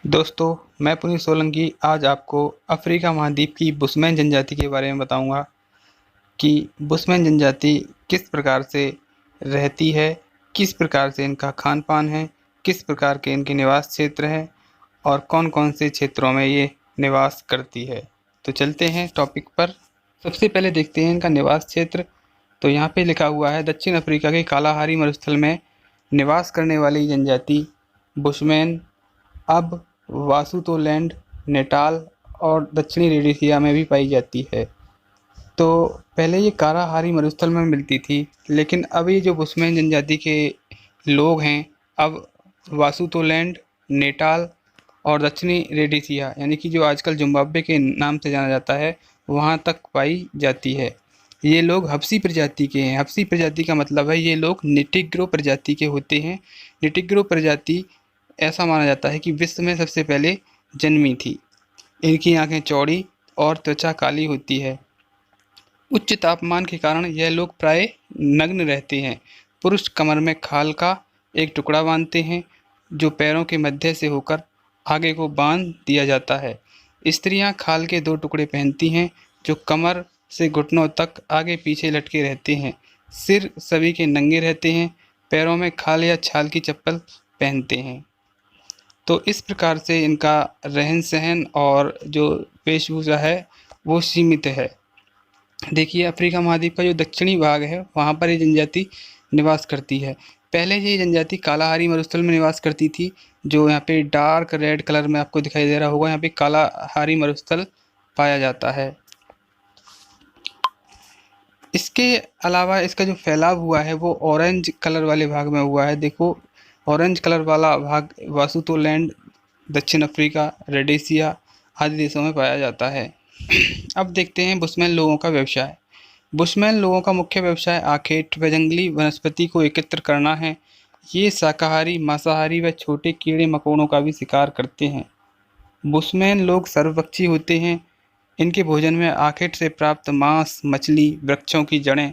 दोस्तों, मैं पुनीत सोलंकी आज आपको अफ्रीका महाद्वीप की बुशमैन जनजाति के बारे में बताऊंगा कि बुशमैन जनजाति किस प्रकार से रहती है, किस प्रकार से इनका खान पान है, किस प्रकार के इनके निवास क्षेत्र हैं और कौन कौन से क्षेत्रों में ये निवास करती है। तो चलते हैं टॉपिक पर। सबसे पहले देखते हैं इनका निवास क्षेत्र। तो यहाँ पे लिखा हुआ है, दक्षिण अफ्रीका के कालाहारी मरुस्थल में निवास करने वाली जनजाति बुशमैन अब वासुतोलैंड, नेटाल और दक्षिणी रोडेशिया में भी पाई जाती है। तो पहले ये कालाहारी मरुस्थल में मिलती थी, लेकिन अब ये जो बुशमैन जनजाति के लोग हैं अब वासुतोलैंड, नेटाल और दक्षिणी रोडेशिया यानी कि जो आजकल जिम्बाब्वे के नाम से जाना जाता है वहाँ तक पाई जाती है। ये लोग हब्सी प्रजाति के हैं। हब्सी प्रजाति का मतलब है ये लोग निटिग्रो प्रजाति के होते हैं। निटिग्रो प्रजाति ऐसा माना जाता है कि विश्व में सबसे पहले जन्मी थी। इनकी आंखें चौड़ी और त्वचा काली होती है। उच्च तापमान के कारण यह लोग प्राय नग्न रहते हैं। पुरुष कमर में खाल का एक टुकड़ा बांधते हैं जो पैरों के मध्य से होकर आगे को बांध दिया जाता है। स्त्रियां खाल के 2 टुकड़े पहनती हैं जो कमर से घुटनों तक आगे पीछे लटके रहते हैं। सिर सभी के नंगे रहते हैं। पैरों में खाल या छाल की चप्पल पहनते हैं। तो इस प्रकार से इनका रहन सहन और जो वेशभूषा है वो सीमित है। देखिए, अफ्रीका महाद्वीप का जो दक्षिणी भाग है वहाँ पर ये जनजाति निवास करती है। पहले ये जनजाति कालाहारी मरुस्थल में निवास करती थी, जो यहाँ पे डार्क रेड कलर में आपको दिखाई दे रहा होगा। यहाँ पे कालाहारी मरुस्थल पाया जाता है। इसके अलावा इसका जो फैलाव हुआ है वो ऑरेंज कलर वाले भाग में हुआ है। देखो, ऑरेंज कलर वाला भाग वासुतोलैंड, दक्षिण अफ्रीका, रोडेशिया आदि देशों में पाया जाता है। अब देखते हैं बुशमैन लोगों का व्यवसाय। बुशमैन लोगों का मुख्य व्यवसाय आखेट व जंगली वनस्पति को एकत्र करना है। ये शाकाहारी, मांसाहारी व छोटे कीड़े मकोड़ों का भी शिकार करते हैं। बुशमैन लोग सर्वभक्षी होते हैं। इनके भोजन में आखेट से प्राप्त मांस, मछली, वृक्षों की जड़ें,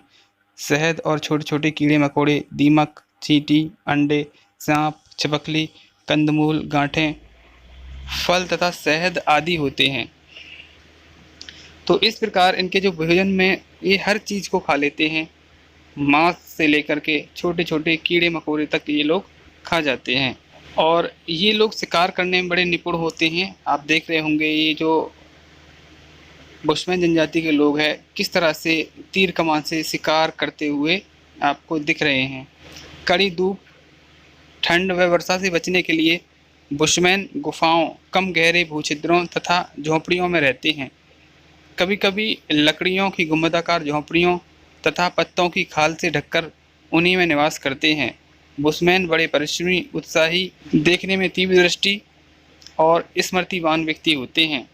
शहद और छोटे छोटे कीड़े मकोड़े, दीमक, चींटी, अंडे, सांप, छिपकली, कंदमूल, गांठें, फल तथा शहद आदि होते हैं। तो इस प्रकार इनके जो भोजन में ये हर चीज़ को खा लेते हैं। मांस से लेकर के छोटे छोटे कीड़े मकोड़े तक ये लोग खा जाते हैं और ये लोग शिकार करने में बड़े निपुण होते हैं। आप देख रहे होंगे ये जो बुशमैन जनजाति के लोग हैं किस तरह से तीर कमान से शिकार करते हुए आपको दिख रहे हैं। कड़ी धूप, ठंड व वर्षा से बचने के लिए बुशमैन गुफाओं, कम गहरे भूछिद्रों तथा झोंपड़ियों में रहते हैं। कभी कभी लकड़ियों की गुंबदाकार झोंपड़ियों तथा पत्तों की खाल से ढककर उन्हीं में निवास करते हैं। बुशमैन बड़े परिश्रमी, उत्साही, देखने में तीव्र दृष्टि और स्मृतिवान व्यक्ति होते हैं।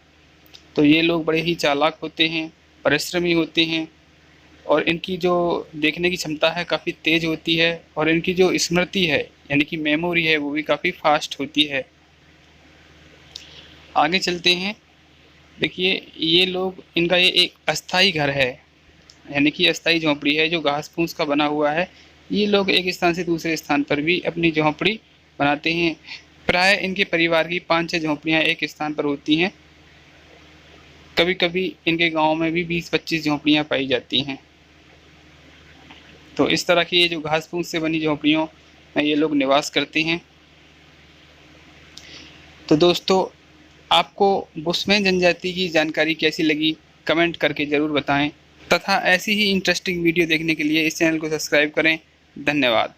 तो ये लोग बड़े ही चालाक होते हैं, परिश्रमी होते हैं और इनकी जो देखने की क्षमता है काफ़ी तेज़ होती है और इनकी जो स्मृति है यानी कि मेमोरी है वो भी काफ़ी फास्ट होती है। आगे चलते हैं। देखिए, ये लोग, इनका ये एक अस्थाई घर है यानी कि अस्थाई झोंपड़ी है जो घास फूस का बना हुआ है। ये लोग एक स्थान से दूसरे स्थान पर भी अपनी झोंपड़ी बनाते हैं। प्राय इनके परिवार की 5-6 झोंपड़ियाँ एक स्थान पर होती हैं। कभी कभी इनके गांव में भी 20-25 झोंपड़ियाँ पाई जाती हैं। तो इस तरह की ये जो घास फूस से बनी झोंपड़ियों में ये लोग निवास करते हैं। तो दोस्तों, आपको बुशमैन जनजाति की जानकारी कैसी लगी कमेंट करके ज़रूर बताएं तथा ऐसी ही इंटरेस्टिंग वीडियो देखने के लिए इस चैनल को सब्सक्राइब करें। धन्यवाद।